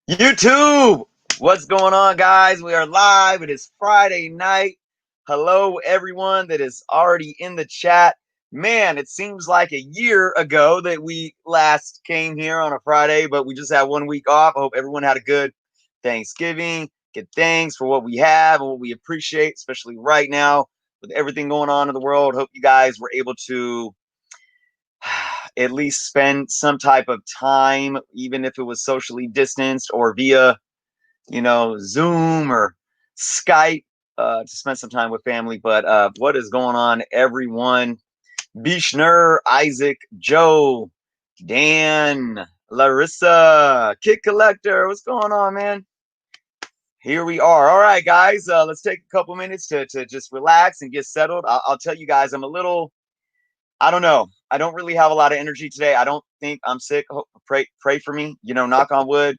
YouTube, what's going on, guys? We are live. It is Friday night. Hello, everyone that is already in the chat. Man, it seems like a year ago that we last came here on a Friday, but we just had 1 week off. I hope everyone had a good Thanksgiving. Good thanks for what we have and what we appreciate, especially right now with everything going on in the world. Hope you guys were able to at least spend some type of time, even if it was socially distanced or via, Zoom or Skype, to spend some time with family. But what is going on, everyone? Bishner, Isaac, Joe, Dan, Larissa, Kid Collector, what's going on, man? Here we are. All right, guys, let's take a couple minutes to just relax and get settled. I'll tell you guys, I don't know. I don't really have a lot of energy today. I don't think I'm sick. Pray for me, knock on wood.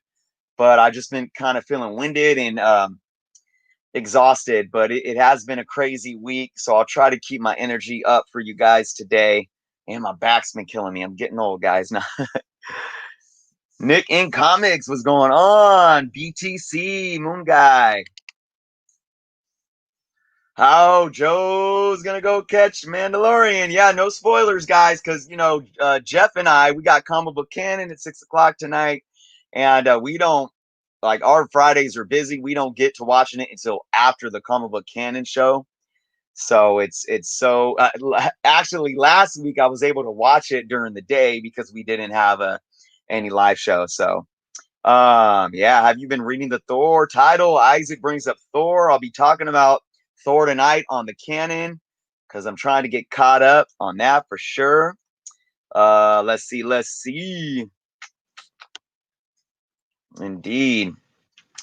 But I just been kind of feeling winded and exhausted. But it has been a crazy week, so I'll try to keep my energy up for you guys today. And my back's been killing me. I'm getting old, guys. Now, Nick in Comics, what's going on? BTC, Moon Guy. How Joe's gonna go catch Mandalorian? Yeah, no spoilers, guys, because Jeff and we got comic book canon at 6 o'clock tonight, and we don't like our Fridays are busy. We don't get to watching it until after the comic book canon show. So it's so actually last week I was able to watch it during the day because we didn't have any live show. So yeah, have you been reading the Thor title? Isaac brings up Thor. I'll be talking about Thor tonight on the canon because I'm trying to get caught up on that for sure. Let's see. Indeed.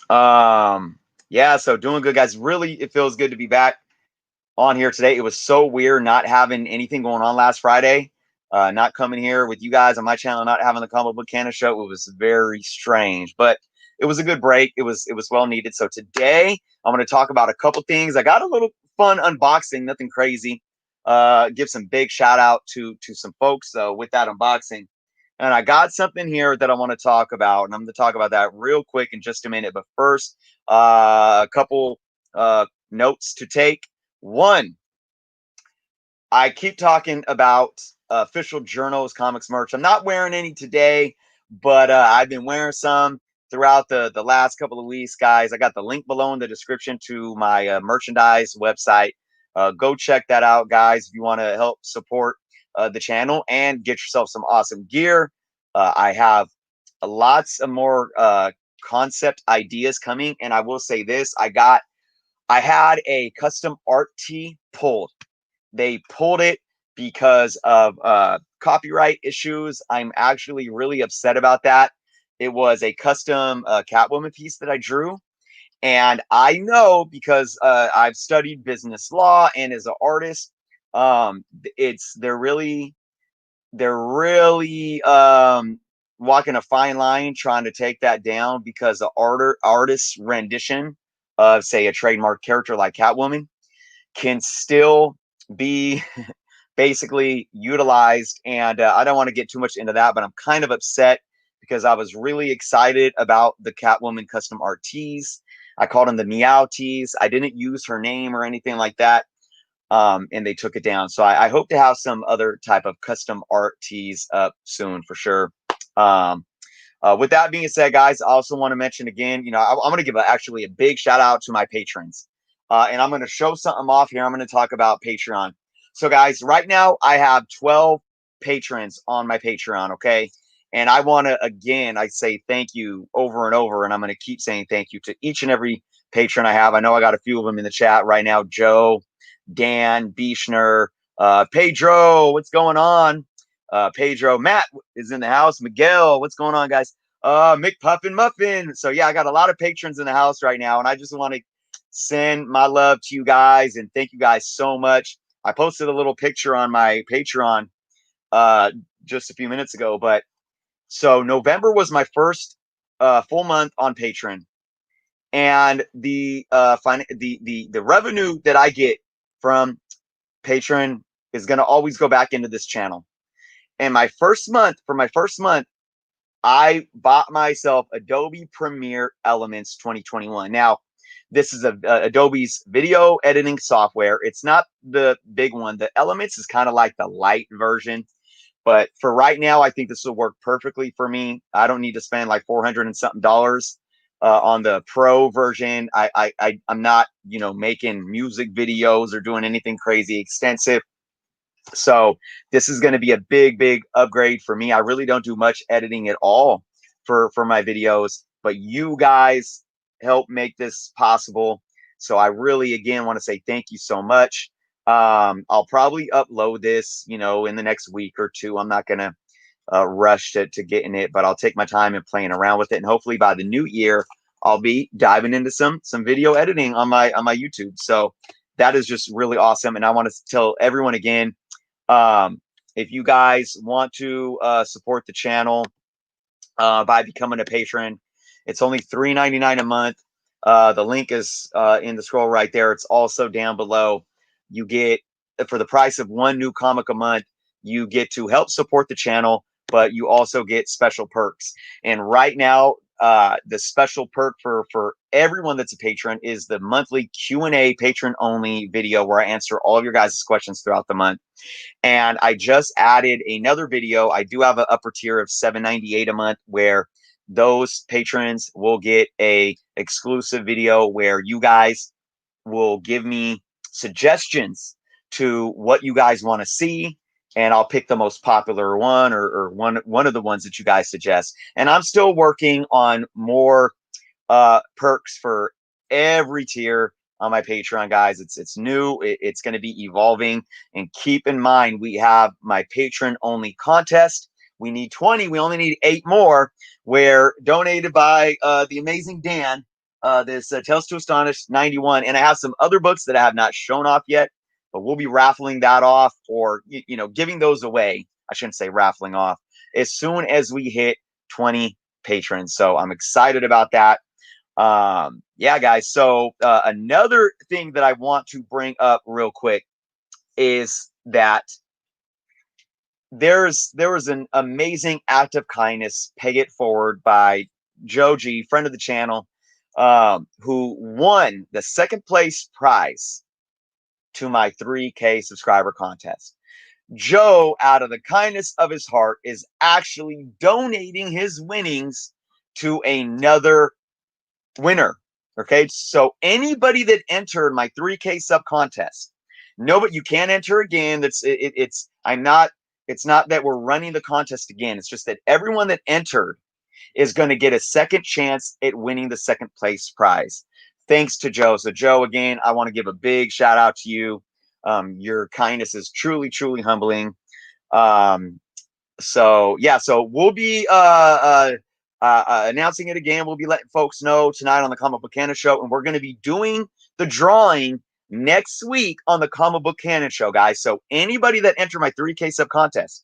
Yeah, so doing good, guys. Really, it feels good to be back on here today. It was so weird not having anything going on last Friday. Not coming here with you guys on my channel, not having the comic book canon show. It was very strange, but it was a good break. It was well needed. So today I'm going to talk about a couple things. I got a little fun unboxing, nothing crazy. Give some big shout out to some folks with that unboxing. And I got something here that I want to talk about, and I'm going to talk about that real quick in just a minute. But first, a couple notes to take. One, I keep talking about official Jerno's comics merch. I'm not wearing any today, but I've been wearing some throughout the last couple of weeks, guys. I got the link below in the description to my merchandise website. Go check that out, guys, if you want to help support the channel and get yourself some awesome gear. I have lots of more concept ideas coming, and I will say this: I had a custom art tee pulled. They pulled it because of copyright issues. I'm actually really upset about that. It was a custom Catwoman piece that I drew. And I know because I've studied business law and as an artist, they're really walking a fine line trying to take that down because the artist's rendition of, say, a trademark character like Catwoman can still be basically utilized. And I don't want to get too much into that, but I'm kind of upset because I was really excited about the Catwoman custom art tees. I called them the Meow tees. I didn't use her name or anything like that. And they took it down. So I hope to have some other type of custom art tees up soon for sure. With that being said, guys, I also want to mention again, I'm going to give actually a big shout out to my patrons. And I'm going to show something off here. I'm going to talk about Patreon. So, guys, right now I have 12 patrons on my Patreon, okay? And I want to, again, I say thank you over and over, and I'm going to keep saying thank you to each and every patron I have. I know I got a few of them in the chat right now. Joe, Dan, Bishner, Pedro, what's going on? Pedro, Matt is in the house. Miguel, what's going on, guys? Mick Puffin Muffin. So, yeah, I got a lot of patrons in the house right now, and I just want to send my love to you guys and thank you guys so much. I posted a little picture on my Patreon just a few minutes ago, but so November was my first full month on Patreon, and the revenue that I get from Patreon is going to always go back into this channel. And for my first month, I bought myself Adobe Premiere Elements 2021. Now, this is Adobe's video editing software. It's not the big one. The Elements is kind of like the light version. But for right now, I think this will work perfectly for me. I don't need to spend like 400 and something dollars on the pro version. I'm not, you know, making music videos or doing anything crazy extensive. So this is going to be a big upgrade for me. I really don't do much editing at all for my videos, but you guys help make this possible. So I really, again, want to say thank you so much. I'll probably upload this, you know, in the next week or two. I'm not going to rush to getting it, but I'll take my time and playing around with it. And hopefully by the new year, I'll be diving into some video editing on my YouTube. So that is just really awesome. And I want to tell everyone again, if you guys want to support the channel by becoming a patron, it's only $3.99 a month. The link is in the scroll right there. It's also down below. You get, for the price of one new comic a month, you get to help support the channel, but you also get special perks. And right now, the special perk for everyone that's a patron is the monthly Q&A patron only video where I answer all of your guys' questions throughout the month. And I just added another video. I do have an upper tier of $7.98 a month where those patrons will get a exclusive video where you guys will give me suggestions to what you guys want to see, and I'll pick the most popular one or one of the ones that you guys suggest. And I'm still working on more perks for every tier on my Patreon, guys. It's new. It's going to be evolving. And keep in mind, we have my patron only contest. We need 20. We only need 8 more. Where donated by the amazing Dan. This Tales to Astonish 91, and I have some other books that I have not shown off yet, but we'll be raffling that off, or you know, giving those away. I shouldn't say raffling off, as soon as we hit 20 patrons. So I'm excited about that. Yeah, guys. So another thing that I want to bring up real quick is that there was an amazing act of kindness, pay it forward, by Joe G, friend of the channel, who won the second place prize to my 3K subscriber contest. Joe, out of the kindness of his heart, is actually donating his winnings to another winner. Okay, so anybody that entered my 3K sub contest, no, but you can't enter again. It's not that we're running the contest again. It's just that everyone that entered is going to get a second chance at winning the second place prize, thanks to Joe. So Joe, again, I want to give a big shout out to you. Your kindness is truly humbling. So yeah, so we'll be announcing it again. We'll be letting folks know tonight on the Comic Book Canon Show, and we're going to be doing the drawing next week on the Comic Book Canon Show, guys. So anybody that entered my 3K sub contest,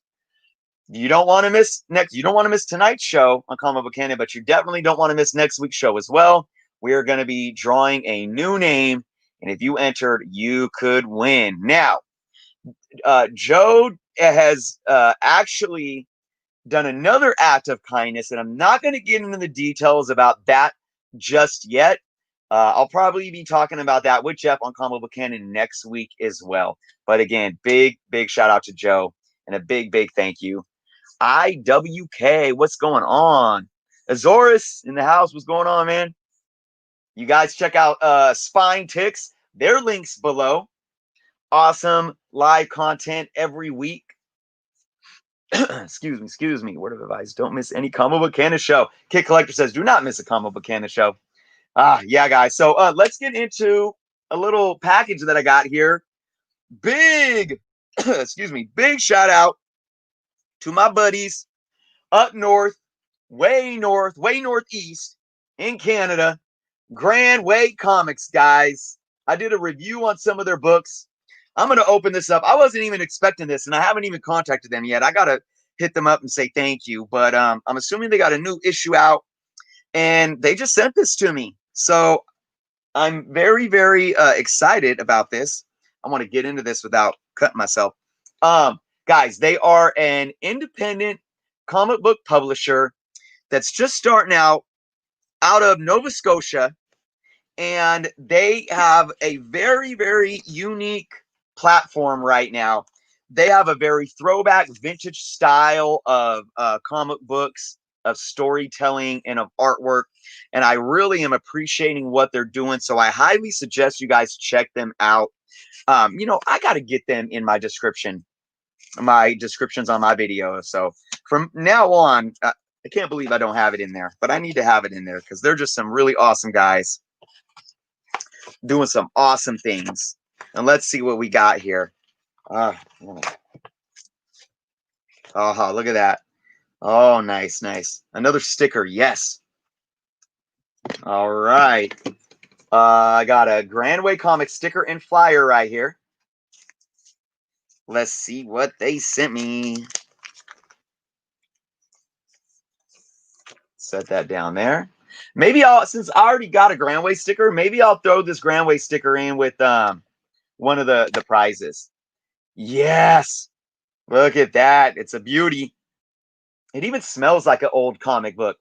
you don't want to miss you don't want to miss tonight's show on Comic Book Canon, but you definitely don't want to miss next week's show as well. We are going to be drawing a new name, and if you entered, you could win. Now, Joe has actually done another act of kindness, and I'm not going to get into the details about that just yet. I'll probably be talking about that with Jeff on Comic Book Canon next week as well. But again, big shout out to Joe, and a big thank you. IWK, what's going on? Azorus in the house, what's going on, man? You guys check out Spine Ticks. Their links below. Awesome live content every week. excuse me. Word of advice: don't miss any Comic Book Canon show. Kid Collector says, do not miss a Comic Book Canon show. Yeah, guys. So let's get into a little package that I got here. Big, big shout out to my buddies up north, way northeast in Canada, Grandway Comics, guys. I did a review on some of their books. I'm going to open this up. I wasn't even expecting this, and I haven't even contacted them yet. I got to hit them up and say thank you. But I'm assuming they got a new issue out, and they just sent this to me. So I'm very excited about this. I want to get into this without cutting myself. Guys, they are an independent comic book publisher. that's just starting out of Nova Scotia, and they have a very, very unique platform right now. They have a very throwback vintage style of comic books, of storytelling, and of artwork. And I really am appreciating what they're doing. So I highly suggest you guys check them out. I got to get them in my descriptions on my videos. So from now on, I can't believe I don't have it in there, but I need to have it in there because they're just some really awesome guys doing some awesome things. And let's see what we got here. Oh, look at that. Oh, nice, nice. Another sticker. Yes. All right. I got a Grandway Comics sticker and flyer right here. Let's see what they sent me. Set that down there. Maybe since I already got a Grandway sticker, maybe I'll throw this Grandway sticker in with one of the prizes. Yes. Look at that. It's a beauty. It even smells like an old comic book.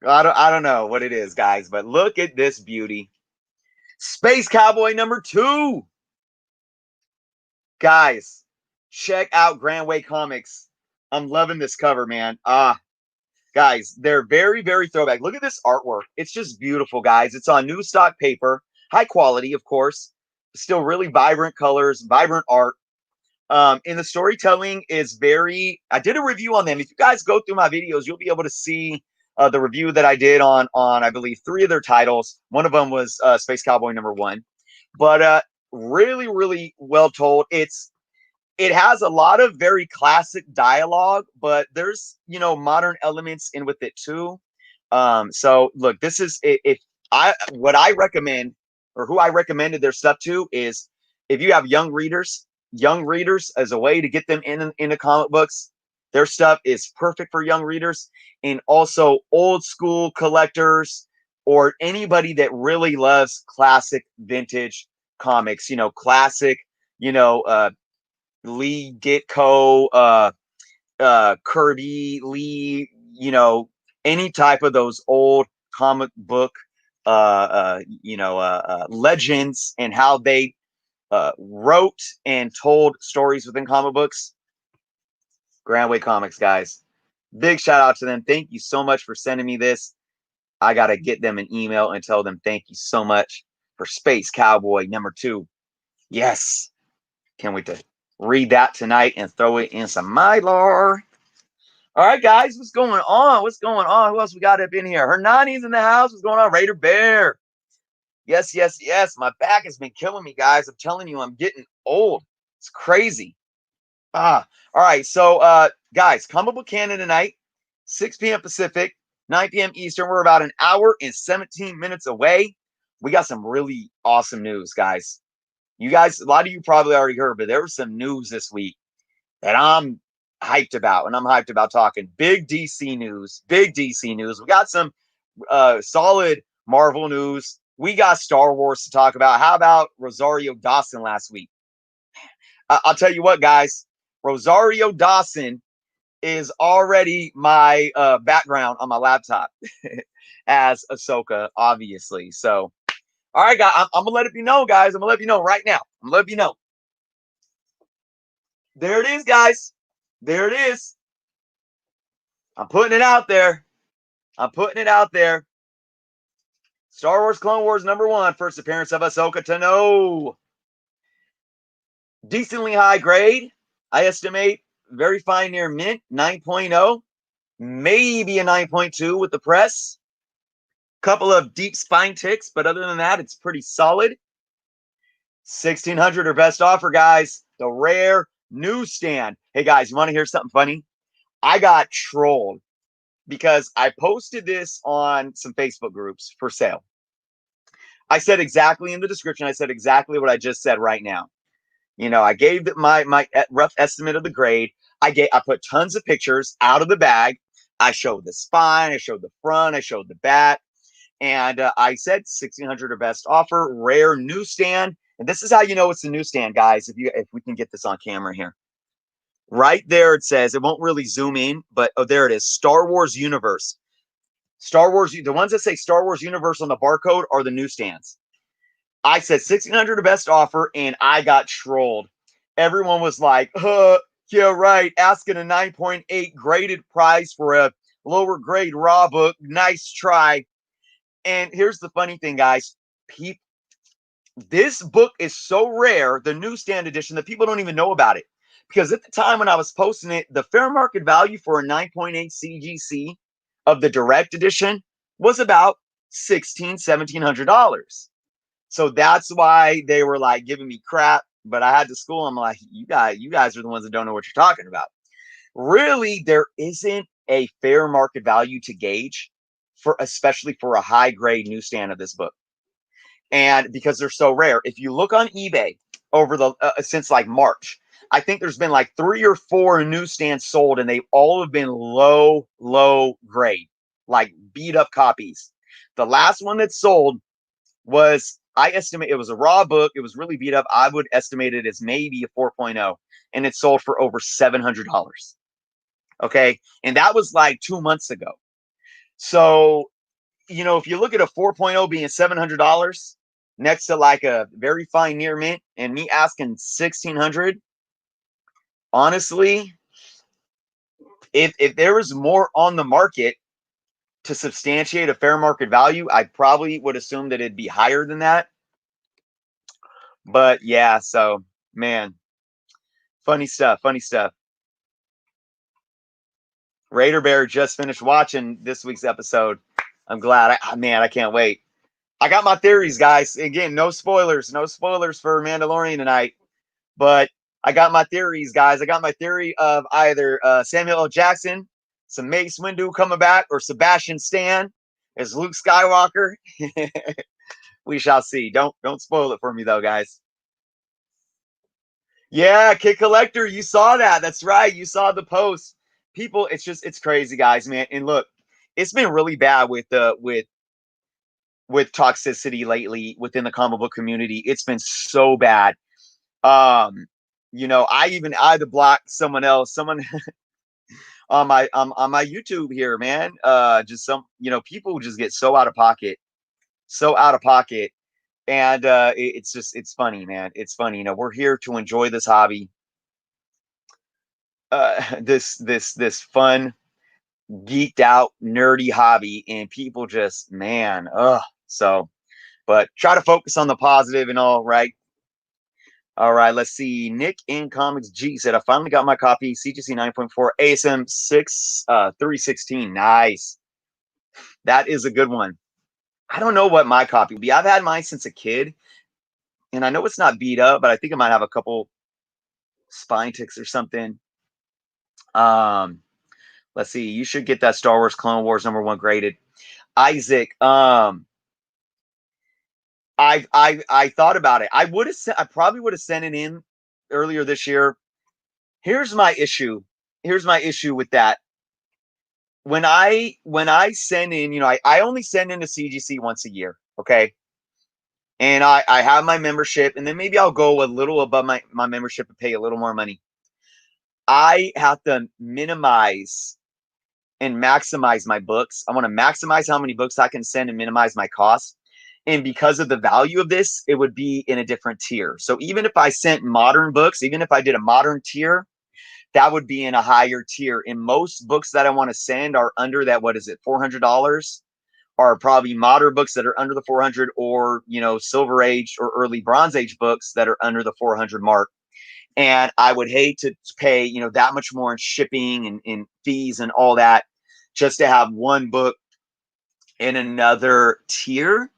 I don't know what it is, guys, but look at this beauty. Space Cowboy #2. Guys, check out Grandway Comics. I'm loving this cover, man. Guys, they're very, very throwback. Look at this artwork. It's just beautiful, guys. It's on new stock paper, high quality, of course. Still really vibrant colors, vibrant art. And the storytelling is very. I did a review on them. If you guys go through my videos, you'll be able to see the review that I did on I believe 3 of their titles. One of them was Space Cowboy #1, but really, really well told. It has a lot of very classic dialogue, but there's modern elements in with it too. So look, this is if what I recommend, or who I recommended their stuff to, is if you have young readers as a way to get them into comic books. Their stuff is perfect for young readers, and also old school collectors or anybody that really loves classic vintage comics. Classic. Lee Ditko, Kirby, Lee. Any type of those old comic book, legends and how they wrote and told stories within comic books. Grandway Comics, guys. Big shout out to them. Thank you so much for sending me this. I got to get them an email and tell them thank you so much for Space Cowboy #2. Yes. Can't wait to read that tonight and throw it in some Mylar. All right, guys. What's going on? What's going on? Who else we got up in here? Hernani's in the house. What's going on? Raider Bear. Yes, yes, yes. My back has been killing me, guys. I'm telling you, I'm getting old. It's crazy. All right. So, guys, Comic Book Canon tonight, 6 p.m. Pacific, 9 p.m. Eastern. We're about an hour and 17 minutes away. We got some really awesome news, guys. You guys, a lot of you probably already heard, but there was some news this week that I'm hyped about, and I'm hyped about talking. Big DC news. Big DC news. We got some solid Marvel news. We got Star Wars to talk about. How about Rosario Dawson last week? I'll tell you what, guys. Rosario Dawson is already my background on my laptop as Ahsoka, obviously. So, all right, guys, I'm gonna let it be known, guys. I'm gonna let you know right now. I'm gonna let you know. There it is, guys. There it is. I'm putting it out there. I'm putting it out there. Star Wars Clone Wars #1, first appearance of Ahsoka Tano. Decently high grade. I estimate very fine near mint, 9.0. Maybe a 9.2 with the press. Couple of deep spine ticks, but other than that, it's pretty solid. 1,600 or best offer, guys. The rare newsstand. Hey, guys, you want to hear something funny? I got trolled because I posted this on some Facebook groups for sale. I said exactly in the description, I said exactly what I just said right now. I gave my rough estimate of the grade. I put tons of pictures out of the bag. I showed the spine, I showed the front, I showed the back, and I said 1,600 or best offer, rare newsstand. And this is how you know it's a newsstand, guys. If we can get this on camera here, Right there it says, it won't really zoom in, but oh, there it is. Star Wars Universe. Star Wars, the ones that say Star Wars Universe on the barcode are the newsstands. I said 1,600 the best offer, and I got trolled. Everyone was like, yeah, right. Asking a 9.8 graded price for a lower grade raw book. Nice try. And here's the funny thing, guys. This book is so rare, the newsstand edition, that people don't even know about it. Because at the time when I was posting it, the fair market value for a 9.8 CGC of the direct edition was about $1,700. So that's why they were like giving me crap. But I had to school. I'm like, you guys are the ones that don't know what you're talking about. Really, there isn't a fair market value to gauge for, especially for a high grade newsstand of this book. And because they're so rare, if you look on eBay over the since like March, I think there's been like 3 or 4 newsstands sold, and they all have been low grade, like beat up copies. The last one that sold was, I estimate it was a raw book. It was really beat up. I would estimate it as maybe a 4.0, and it sold for over $700. Okay. And that was like 2 months ago. So, you know, if you look at a 4.0 being $700 next to like a very fine near mint, and me asking 1,600, honestly, if there was more on the market to substantiate a fair market value, I probably would assume that it'd be higher than that. But yeah, so man, funny stuff. Raider Bear just finished watching this week's episode. I'm glad. Man, I can't wait. I got my theories, guys. Again, no spoilers for Mandalorian tonight. But I got my theories, guys. I got my theory of either Samuel L. Jackson, some Mace Windu coming back, or Sebastian Stan as Luke Skywalker. We shall see. Don't spoil it for me though, guys. Yeah, Kid Collector, you saw that. That's right. You saw the post. People, it's crazy, guys, man. And look, it's been really bad with toxicity lately within the comic book community. It's been so bad. You know, I had to block someone on my YouTube here, man. Just some, you know, people just get so out of pocket. And it's funny, man. It's funny. You know, we're here to enjoy this hobby. This fun, geeked out, nerdy hobby, and people just, man, so, but try to focus on the positive and all, right? All right, let's see. Nick in Comics G said, I finally got my copy, CGC 9.4, ASM 316. Nice. That is a good one. I don't know what my copy will be. I've had mine since a kid, and I know it's not beat up, but I think it might have a couple spine ticks or something. Let's see. You should get that Star Wars Clone Wars #1 graded. Isaac, I thought about it. I probably would have sent it in earlier this year. Here's my issue with that. When I send in, you know, I only send in a CGC once a year, okay? And I have my membership, and then maybe I'll go a little above my membership and pay a little more money. I have to minimize and maximize my books. I want to maximize how many books I can send and minimize my costs. And because of the value of this, it would be in a different tier. So even if I sent modern books, even if I did a modern tier, that would be in a higher tier. And most books that I want to send are under that, what is it, $400? Are probably modern books that are under the 400, or, you know, Silver Age or early Bronze Age books that are under the 400 mark. And I would hate to pay, you know, that much more in shipping and fees and all that just to have one book in another tier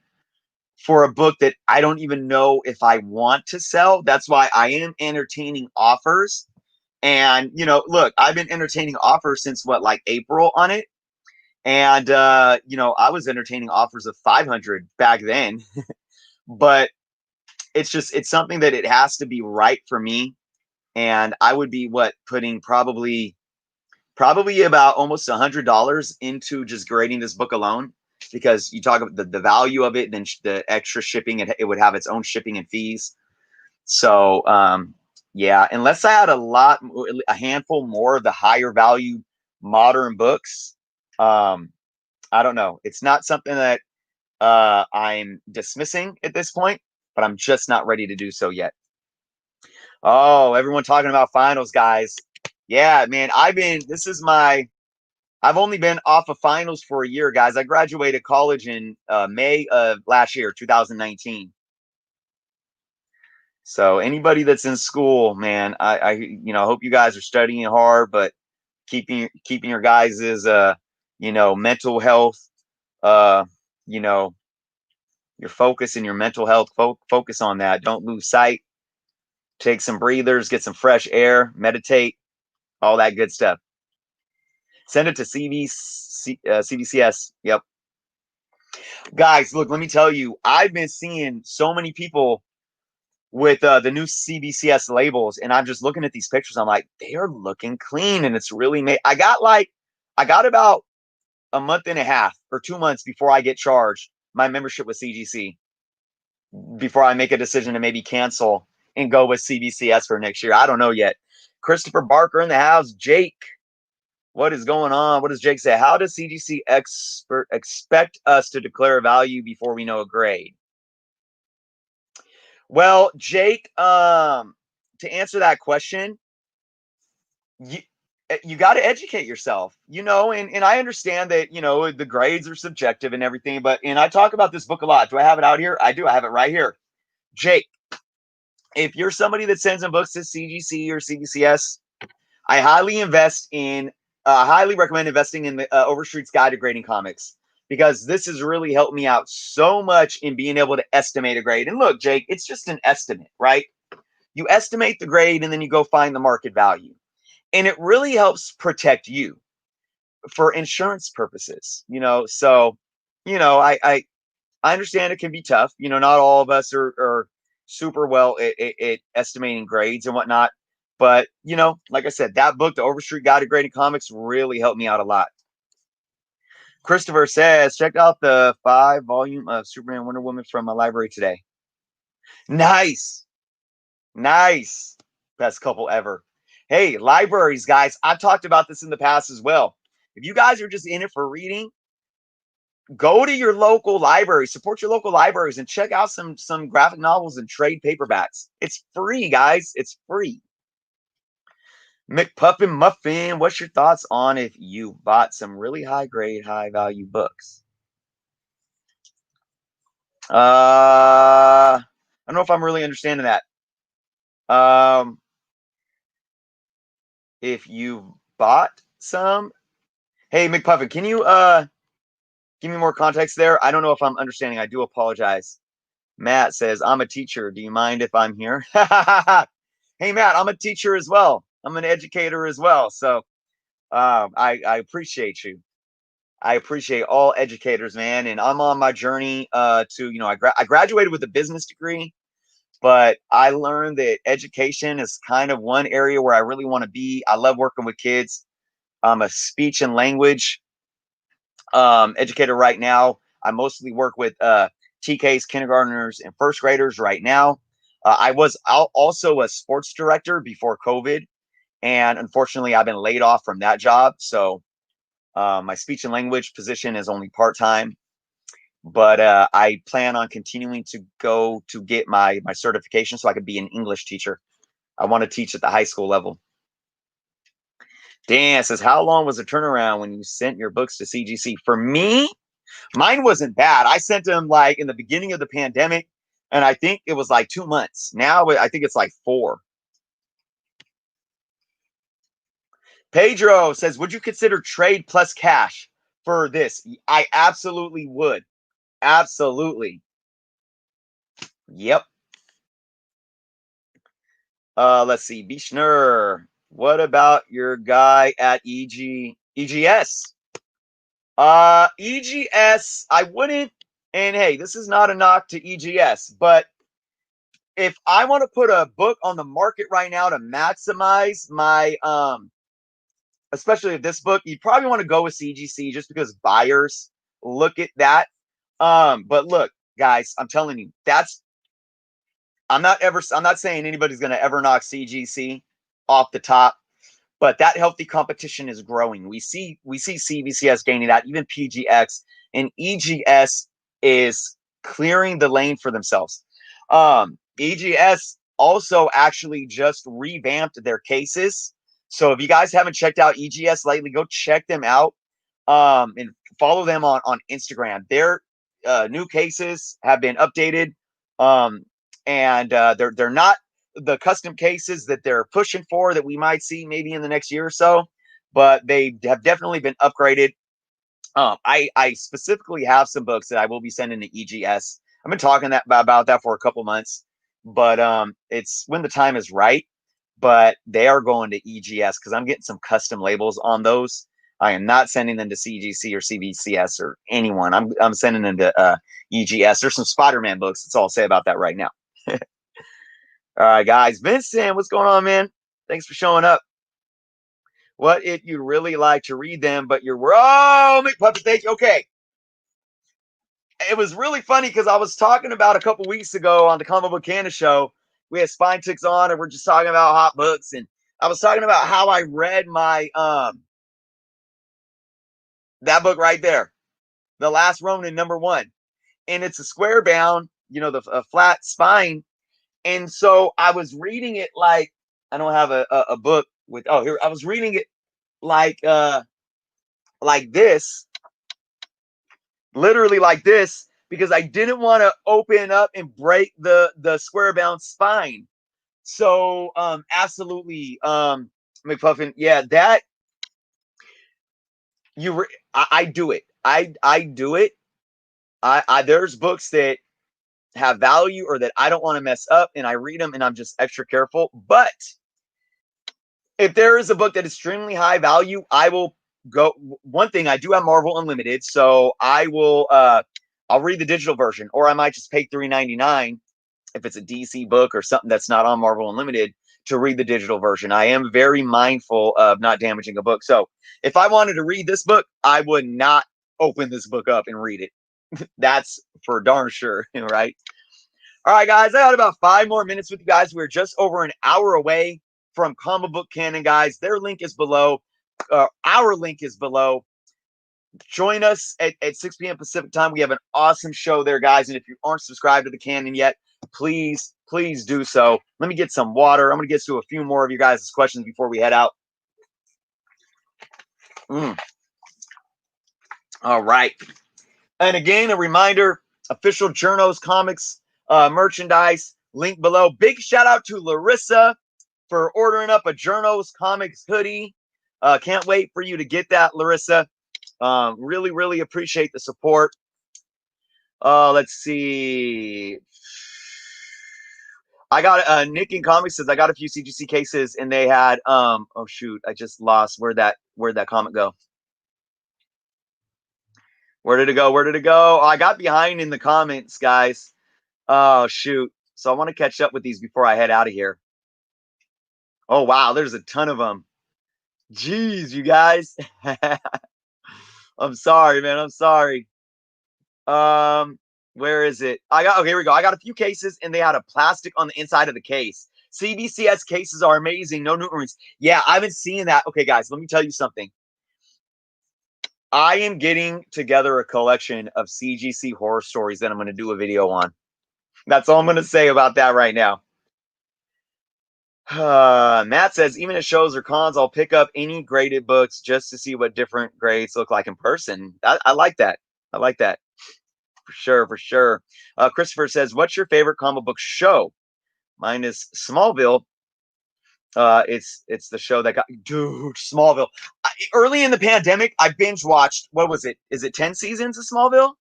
for a book that I don't even know if I want to sell. That's why I am entertaining offers. And, you know, look, I've been entertaining offers since like April on it. And, you know, I was entertaining offers of 500 back then, but it's something that it has to be right for me. And I would be putting probably about almost $100 into just grading this book alone, because you talk about the value of it, then the extra shipping, it would have its own shipping and fees. So, Yeah, unless I had a handful more of the higher value modern books, um, I don't know. It's not something that I'm dismissing at this point, but I'm just not ready to do so yet. Oh, everyone talking about finals, guys. Yeah, man, I've only been off of finals for a year, guys. I graduated college in May of last year, 2019. So anybody that's in school, man, I hope you guys are studying hard, but keeping your guys's mental health, uh, you know, your focus and your mental health. Focus on that. Don't lose sight. Take some breathers, get some fresh air, meditate, all that good stuff. Send it to CBCS. Yep. Guys, look, let me tell you, I've been seeing so many people with the new CBCS labels, and I'm just looking at these pictures. I'm like, they are looking clean, and it's really made. I got about a month and a half or 2 months before I get charged my membership with CGC, before I make a decision to maybe cancel and go with CBCS for next year. I don't know yet. Christopher Barker in the house. Jake, what is going on? What does Jake say? How does CGC expect us to declare a value before we know a grade? Well, Jake, to answer that question, you you got to educate yourself, and I understand that, the grades are subjective and everything, and I talk about this book a lot. Do I have it out here? I do. I have it right here. Jake, if you're somebody that sends in books to CGC or CBCS, I highly recommend investing in the Overstreet's Guide to Grading Comics, because this has really helped me out so much in being able to estimate a grade. And look, Jake, it's just an estimate, right? You estimate the grade and then you go find the market value. And it really helps protect you for insurance purposes, So, I understand it can be tough. Not all of us are super well at estimating grades and whatnot. But, like I said, that book, The Overstreet Guide to Grading Comics, really helped me out a lot. Christopher says, check out the 5-volume of Superman Wonder Woman from my library today. Nice. Nice. Best couple ever. Hey, libraries, guys. I've talked about this in the past as well. If you guys are just in it for reading, go to your local library, support your local libraries, and check out some graphic novels and trade paperbacks. It's free, guys. It's free. McPuffin Muffin, what's your thoughts on if you bought some really high grade, high value books? I don't know if I'm really understanding that. If you bought some, hey McPuffin, can you give me more context there? I don't know if I'm understanding. I do apologize. Matt says, I'm a teacher. Do you mind if I'm here? Hey, Matt, I'm a teacher as well. I'm an educator as well. So I appreciate you. I appreciate all educators, man. And I'm on my journey I graduated with a business degree, but I learned that education is kind of one area where I really want to be. I love working with kids. I'm a speech and language educator right now. I mostly work with TKs, kindergartners, and first graders right now. I was also a sports director before COVID, and unfortunately, I've been laid off from that job. So my speech and language position is only part-time, but I plan on continuing to go to get my certification so I could be an English teacher. I want to teach at the high school level. Dan says, how long was the turnaround when you sent your books to CGC? For me, mine wasn't bad. I sent them like in the beginning of the pandemic, and I think it was like 2 months. Now I think it's like 4. Pedro says, would you consider trade plus cash for this? I absolutely would. Absolutely. Yep. Let's see. Bishner, what about your guy at EGS? EGS, I wouldn't, and hey, this is not a knock to EGS, but if I want to put a book on the market right now to maximize my especially this book, you probably want to go with CGC just because buyers look at that. But look, guys, I'm telling you, I'm not saying anybody's going to ever knock CGC off the top, but that healthy competition is growing. We see CBCS gaining that, even PGX, and EGS is clearing the lane for themselves. EGS also actually just revamped their cases. So if you guys haven't checked out EGS lately, go check them out. And follow them on Instagram. Their new cases have been updated. And they're not the custom cases that they're pushing for that we might see maybe in the next year or so, but they have definitely been upgraded. I specifically have some books that I will be sending to EGS. I've been talking about that for a couple months, but it's when the time is right. But they are going to EGS because I'm getting some custom labels on those. I am not sending them to CGC or CBCS or anyone. I'm sending them to EGS. There's some Spider-Man books. That's all I'll say about that right now. All right, guys. Vincent, what's going on, man? Thanks for showing up. What if you really like to read them, but you're McPuppet, thank you. Okay. It was really funny because I was talking about a couple weeks ago on the Comic Book Canada show. We had Spine Ticks on, and we're just talking about hot books, and I was talking about how I read my that book right there, The Last Ronin #1, and it's a square bound, the flat spine. And so I was reading it like I don't have a book with here I was reading it like this, literally like this, because I didn't want to open up and break the square bound spine. So absolutely, McPuffin, yeah, that I do it. I do it. There's books that have value or that I don't want to mess up, and I read them and I'm just extra careful. But if there is a book that is extremely high value, I will go. One thing, I do have Marvel Unlimited, so I will I'll read the digital version, or I might just pay $3.99 if it's a DC book or something that's not on Marvel Unlimited to read the digital version. I am very mindful of not damaging a book. So if I wanted to read this book, I would not open this book up and read it. That's for darn sure, right? All right, guys, I got about 5 more minutes with you guys. We're just over an hour away from Comic Book Canon, guys. Their link is below. Our link is below. Join us at 6 p.m. Pacific time. We have an awesome show there, guys. And if you aren't subscribed to the Canon yet, please do so. Let me get some water. I'm going to get to a few more of you guys' questions before we head out. All right. And again, a reminder, official Jerno's Comics merchandise, link below. Big shout out to Larissa for ordering up a Jerno's Comics hoodie. Can't wait for you to get that, Larissa. Really, really appreciate the support. Let's see. I got Nick in Comics says I got a few CGC cases and they had oh shoot, I just lost where'd that comment go? Where did it go? Oh, I got behind in the comments, guys. Oh shoot. So I want to catch up with these before I head out of here. Oh wow, there's a ton of them. Jeez, you guys. I'm sorry, man. I'm sorry. Where is it? Okay, here we go. I got a few cases and they had a plastic on the inside of the case. CBCS cases are amazing. No Newton rings. Yeah, I've been seeing that. Okay, guys, let me tell you something. I am getting together a collection of CGC horror stories that I'm going to do a video on. That's all I'm going to say about that right now. Matt says, even at shows or cons, I'll pick up any graded books just to see what different grades look like in person. I like that. I like that. For sure. Christopher says, what's your favorite comic book show? Mine is Smallville. It's the show that got, dude, Smallville. Early in the pandemic, I binge watched, what was it? Is it 10 seasons of Smallville?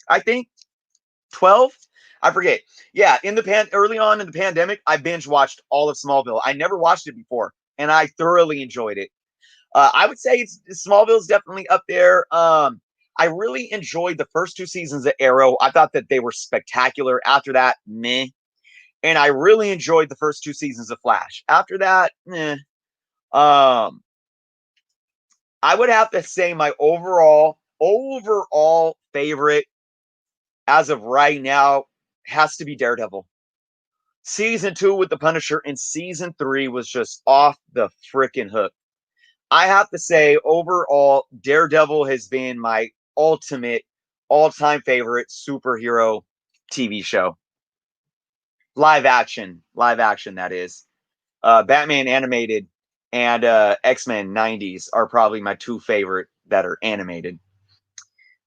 I think 12. I forget. Yeah, early on in the pandemic, I binge watched all of Smallville. I never watched it before, and I thoroughly enjoyed it. I would say Smallville's definitely up there. I really enjoyed the first 2 seasons of Arrow. I thought that they were spectacular. After that, meh. And I really enjoyed the first 2 seasons of Flash. After that, meh. I would have to say my overall favorite as of right now has to be Daredevil. Season 2 with the Punisher and season 3 was just off the freaking hook. I have to say, overall, Daredevil has been my ultimate all-time favorite superhero TV show. Live action, that is. Batman animated and X-Men 90s are probably my two favorite that are animated.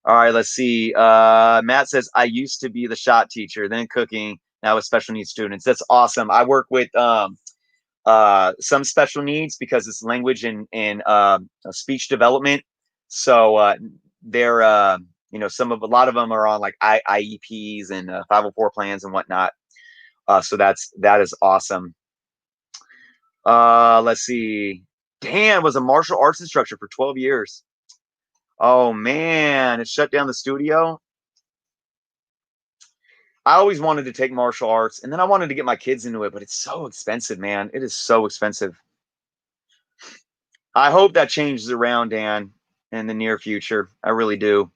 All right, let's see. Matt says, I used to be the shop teacher, then cooking, now with special needs students. That's awesome. I work with some special needs because it's language and speech development. So they're, a lot of them are on like IEPs and 504 plans and whatnot. So that is awesome. Let's see. Dan was a martial arts instructor for 12 years. Oh man, it shut down the studio. I always wanted to take martial arts, and then I wanted to get my kids into it, but it's so expensive, man. It is so expensive. I hope that changes around, Dan, in the near future. I really do.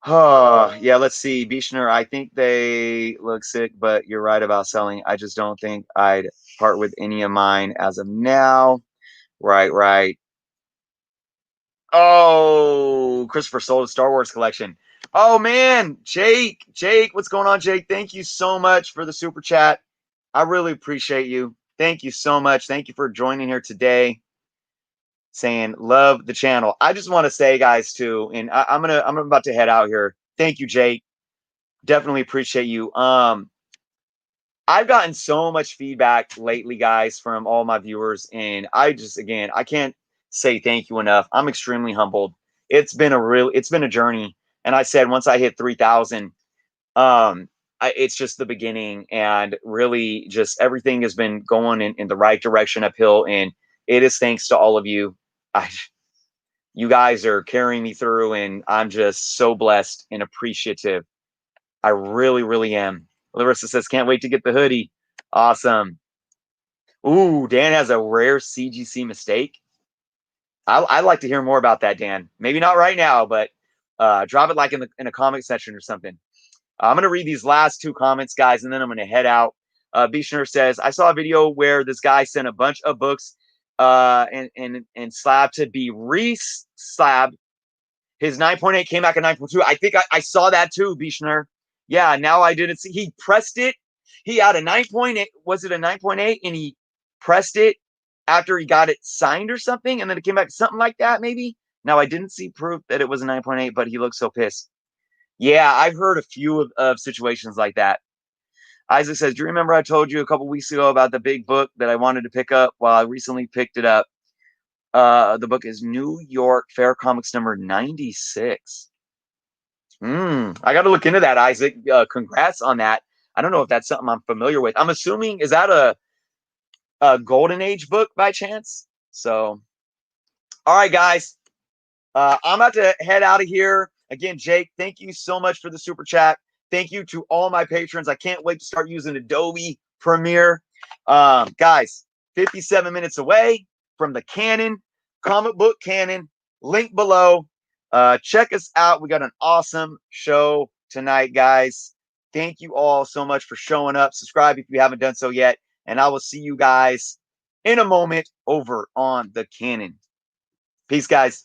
Yeah, let's see. Bishner, I think they look sick, but you're right about selling. I just don't think I'd part with any of mine as of now. Right, right. Oh, Christopher sold a Star Wars collection. Oh man, Jake, what's going on, Jake? Thank you so much for the super chat. I really appreciate you. Thank you so much. Thank you for joining here today. Saying love the channel. I just want to say, guys, too, and I'm about to head out here. Thank you, Jake. Definitely appreciate you. I've gotten so much feedback lately, guys, from all my viewers, and again, I can't say thank you enough. I'm extremely humbled. It's been a journey, and I said once I hit 3,000, it's just the beginning, and really, just everything has been going in the right direction uphill, and it is thanks to all of you. You guys are carrying me through, and I'm just so blessed and appreciative. I really, really am. Larissa says, can't wait to get the hoodie. Awesome. Ooh, Dan has a rare CGC mistake. I'd like to hear more about that, Dan. Maybe not right now, but drop it like in a comment section or something. I'm going to read these last two comments, guys, and then I'm going to head out. Bishner says, I saw a video where this guy sent a bunch of books and slab to be re-slabbed. His 9.8 came back at 9.2. I think I saw that too, Bishner. Yeah, now I didn't see. He pressed it. He had a 9.8. Was it a 9.8? And he pressed it after he got it signed or something. And then it came back something like that, maybe. Now, I didn't see proof that it was a 9.8, but he looked so pissed. Yeah, I've heard a few of situations like that. Isaac says, do you remember I told you a couple weeks ago about the big book that I wanted to pick up? Well, I recently picked it up. The book is New York Fair Comics number 96. I got to look into that, Isaac. Congrats on that. I don't know if that's something I'm familiar with. I'm assuming, is that a Golden Age book by chance? So, all right, guys. I'm about to head out of here. Again, Jake, thank you so much for the super chat. Thank you to all my patrons. I can't wait to start using Adobe Premiere. Guys, 57 minutes away from the canon, comic book canon, link below. Check us out. We got an awesome show tonight, guys. Thank you all so much for showing up. Subscribe if you haven't done so yet. And I will see you guys in a moment over on the canon. Peace, guys.